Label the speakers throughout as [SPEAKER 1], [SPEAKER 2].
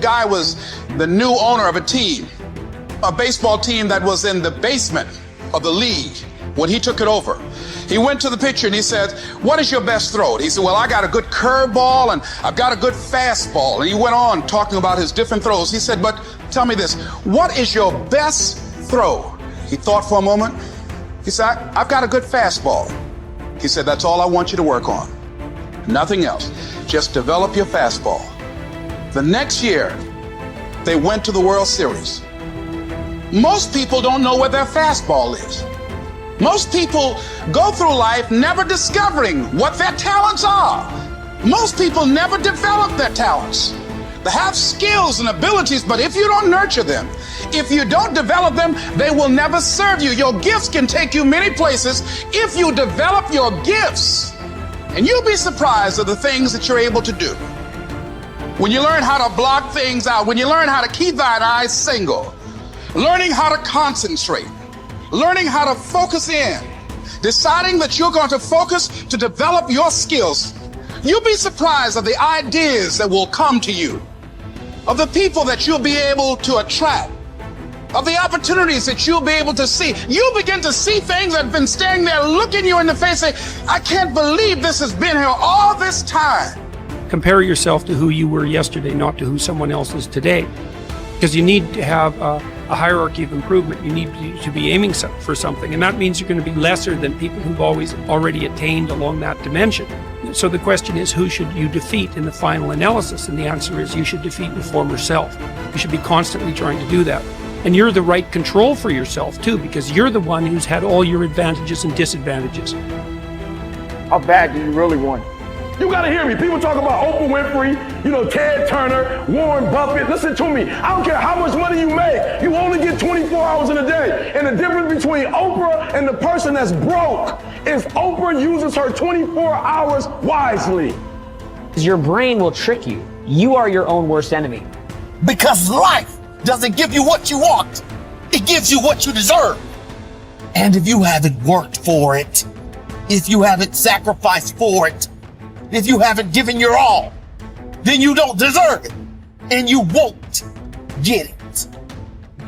[SPEAKER 1] guy was the new owner of a team, a baseball team that was in the basement of the league when he took it over. He went to the pitcher and he said, what is your best throw? He said, well, I got a good curveball and I've got a good fastball. And he went on talking about his different throws. He said, but tell me this, what is your best throw? He thought for a moment. He said, I've got a good fastball. He said, that's all I want you to work on. Nothing else. Just develop your fastball. The next year, they went to the World Series. Most people don't know where their fastball is. Most people go through life never discovering what their talents are. Most people never develop their talents. They have skills and abilities, but if you don't nurture them, if you don't develop them, they will never serve you. Your gifts can take you many places if you develop your gifts. And you'll be surprised at the things that you're able to do. When you learn how to block things out, when you learn how to keep thine eyes single, learning how to concentrate, learning how to focus in, deciding that you're going to focus to develop your skills, you'll be surprised at the ideas that will come to you, of the people that you'll be able to attract, of the opportunities that you'll be able to see. You'll begin to see things that have been standing there looking you in the face saying, I can't believe this has been here all this time.
[SPEAKER 2] Compare yourself to who you were yesterday, not to who someone else is today. Because you need to have a hierarchy of improvement. You need to be aiming for something. And that means you're going to be lesser than people who've already attained along that dimension. So the question is, who should you defeat in the final analysis? And the answer is, you should defeat your former self. You should be constantly trying to do that. And you're the right control for yourself too, because you're the one who's had all your advantages and disadvantages.
[SPEAKER 3] How bad do you really want it? You gotta hear me. People talk about Oprah Winfrey, Ted Turner, Warren Buffett. Listen to me. I don't care how much money you make. You only get 24 hours in a day. And the difference between Oprah and the person that's broke is Oprah uses her 24 hours wisely.
[SPEAKER 4] Your brain will trick you. You are your own worst enemy.
[SPEAKER 5] Because life doesn't give you what you want. It gives you what you deserve. And if you haven't worked for it, if you haven't sacrificed for it, if you haven't given your all, then you don't deserve it, and you won't get it.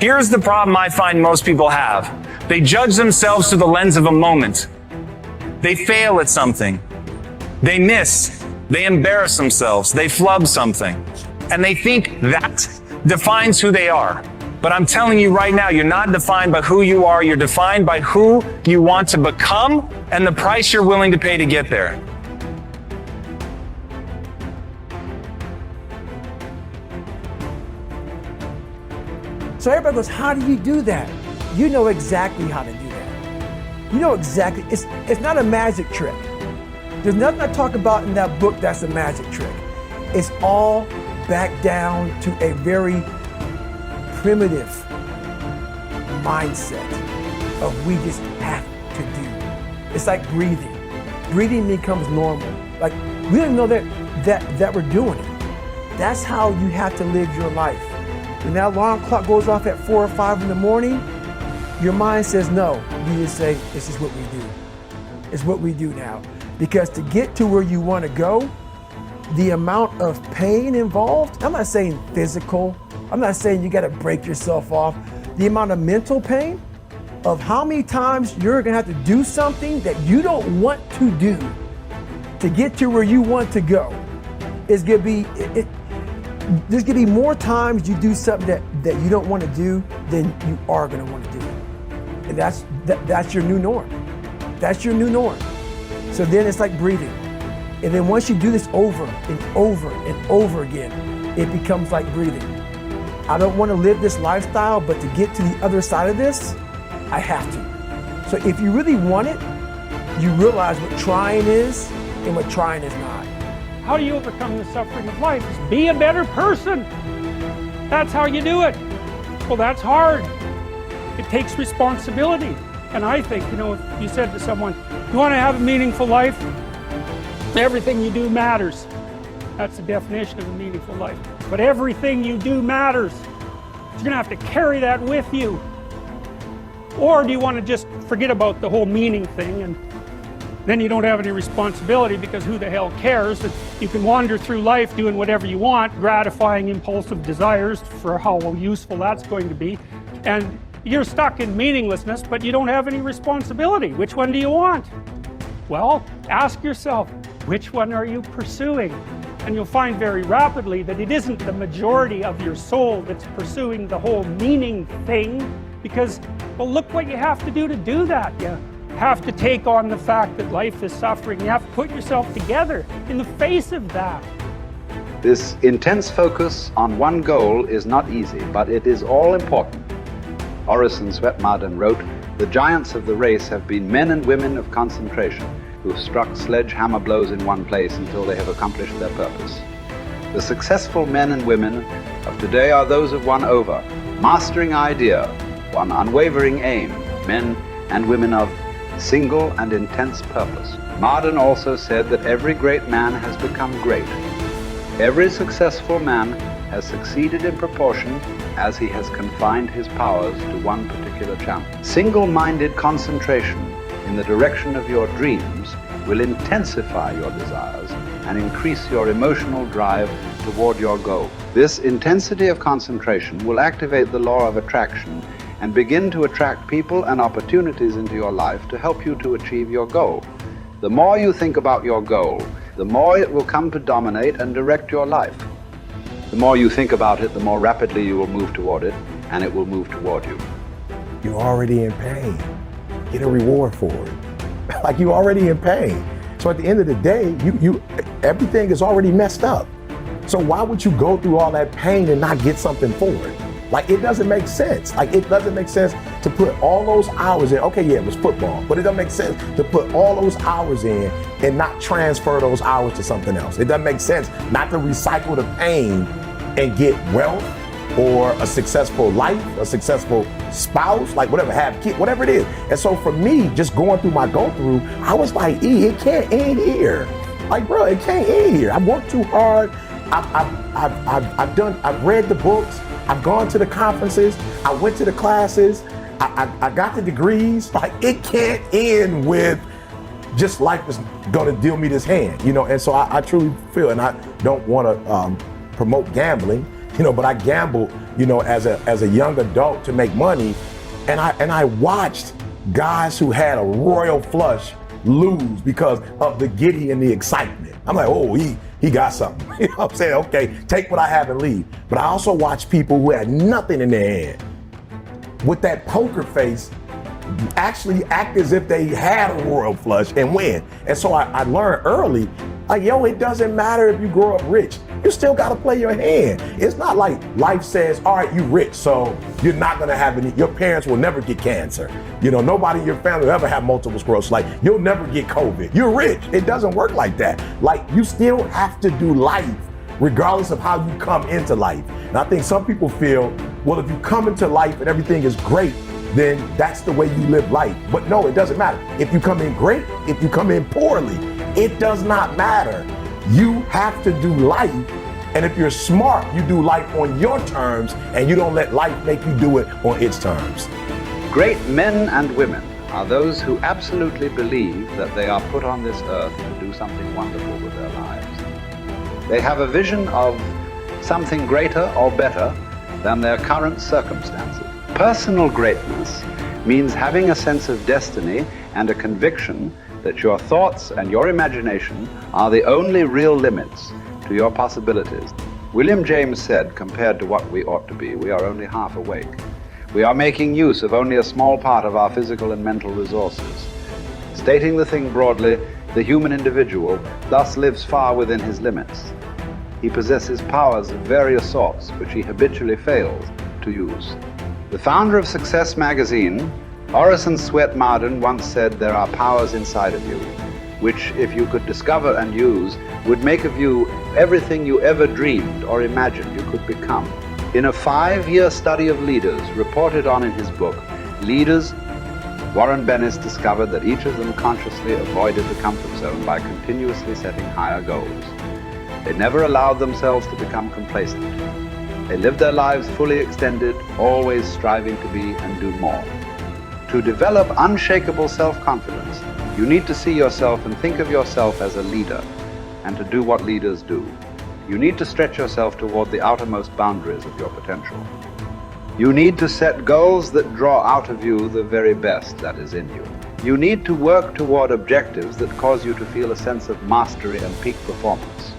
[SPEAKER 6] Here's the problem I find most people have. They judge themselves through the lens of a moment. They fail at something. They miss. They embarrass themselves. They flub something. And they think that defines who they are. But I'm telling you right now, you're not defined by who you are. You're defined by who you want to become and the price you're willing to pay to get there.
[SPEAKER 7] So everybody goes, how do you do that? You know exactly how to do that. You know exactly, it's not a magic trick. There's nothing I talk about in that book that's a magic trick. It's all back down to a very primitive mindset of we just have to do. It's like breathing. Breathing becomes normal. Like we don't know that we're doing it. That's how you have to live your life. When that alarm clock goes off at 4 or 5 in the morning, your mind says no. You just say, this is what we do. It's what we do now. Because to get to where you want to go, the amount of pain involved, I'm not saying physical, I'm not saying you got to break yourself off. The amount of mental pain of how many times you're going to have to do something that you don't want to do to get to where you want to go is going to be, there's going to be more times you do something that you don't want to do than you are going to want to do. And that's your new norm. That's your new norm. So then it's like breathing. And then once you do this over and over and over again, it becomes like breathing. I don't want to live this lifestyle, but to get to the other side of this, I have to. So if you really want it, you realize what trying is and what trying is not.
[SPEAKER 2] How do you overcome the suffering of life? Is be a better person. That's how you do it. Well, that's hard. It takes responsibility. And I think, if you said to someone, you want to have a meaningful life? Everything you do matters. That's the definition of a meaningful life. But everything you do matters. You're going to have to carry that with you. Or do you want to just forget about the whole meaning thing and then you don't have any responsibility, because who the hell cares? That you can wander through life doing whatever you want, gratifying impulsive desires for how useful that's going to be, and you're stuck in meaninglessness, but you don't have any responsibility. Which one do you want? Well, ask yourself, which one are you pursuing? And you'll find very rapidly that it isn't the majority of your soul that's pursuing the whole meaning thing, because, well, look what you have to do that. You have to take on the fact that life is suffering. You have to put yourself together in the face of that.
[SPEAKER 8] This intense focus on one goal is not easy, but it is all important. Orison Swett Marden wrote, "The giants of the race have been men and women of concentration, who have struck sledgehammer blows in one place until they have accomplished their purpose. The successful men and women of today are those of one over, mastering idea, one unwavering aim, men and women of single and intense purpose." Marden also said that every great man has become great. Every successful man has succeeded in proportion as he has confined his powers to one particular channel. Single-minded concentration in the direction of your dreams will intensify your desires and increase your emotional drive toward your goal. This intensity of concentration will activate the law of attraction and begin to attract people and opportunities into your life to help you to achieve your goal. The more you think about your goal, the more it will come to dominate and direct your life. The more you think about it, the more rapidly you will move toward it, and it will move toward you.
[SPEAKER 3] You're already in pain. Get a reward for it. Like, you're already in pain. So at the end of the day, everything is already messed up. So why would you go through all that pain and not get something for it? Like, it doesn't make sense. Like, it doesn't make sense to put all those hours in. Okay, yeah, it was football, but it doesn't make sense to put all those hours in and not transfer those hours to something else. It doesn't make sense not to recycle the pain and get wealth or a successful life, a successful spouse, like whatever, have kids, whatever it is. And so for me, just going through my go-through, I was like, it can't end here. Like, bro, it can't end here. I've worked too hard. I've read the books. I've gone to the conferences. I went to the classes. I got the degrees. Like, it can't end with just life is gonna deal me this hand, you know? And so I truly feel, and I don't wanna promote gambling, you know, but I gambled, you know, as a young adult to make money. And I watched guys who had a royal flush lose because of the giddy and the excitement. I'm like, oh, he got something. You know what I'm saying? Okay, take what I have and leave. But I also watched people who had nothing in their hand with that poker face actually act as if they had a royal flush and win. And so I learned early, like, yo, it doesn't matter if you grow up rich. You still gotta play your hand. It's not like life says, all right, you rich, so you're not gonna have any, your parents will never get cancer. You know, nobody in your family will ever have multiple sclerosis. Like, you'll never get COVID. You're rich. It doesn't work like that. Like, you still have to do life regardless of how you come into life. And I think some people feel, well, if you come into life and everything is great, then that's the way you live life. But no, it doesn't matter. If you come in great, if you come in poorly, it does not matter. You have to do life. And if you're smart, you do life on your terms and you don't let life make you do it on its terms.
[SPEAKER 8] Great men and women are those who absolutely believe that they are put on this earth to do something wonderful with their lives. They have a vision of something greater or better than their current circumstances. Personal greatness means having a sense of destiny and a conviction that your thoughts and your imagination are the only real limits to your possibilities. William James said, compared to what we ought to be, we are only half awake. We are making use of only a small part of our physical and mental resources. Stating the thing broadly, the human individual thus lives far within his limits. He possesses powers of various sorts which he habitually fails to use. The founder of Success magazine, Orison Swett Marden, once said, there are powers inside of you, which, if you could discover and use, would make of you everything you ever dreamed or imagined you could become. In a 5-year study of leaders reported on in his book, Leaders, Warren Bennis discovered that each of them consciously avoided the comfort zone by continuously setting higher goals. They never allowed themselves to become complacent. They lived their lives fully extended, always striving to be and do more. To develop unshakable self-confidence, you need to see yourself and think of yourself as a leader, and to do what leaders do. You need to stretch yourself toward the outermost boundaries of your potential. You need to set goals that draw out of you the very best that is in you. You need to work toward objectives that cause you to feel a sense of mastery and peak performance.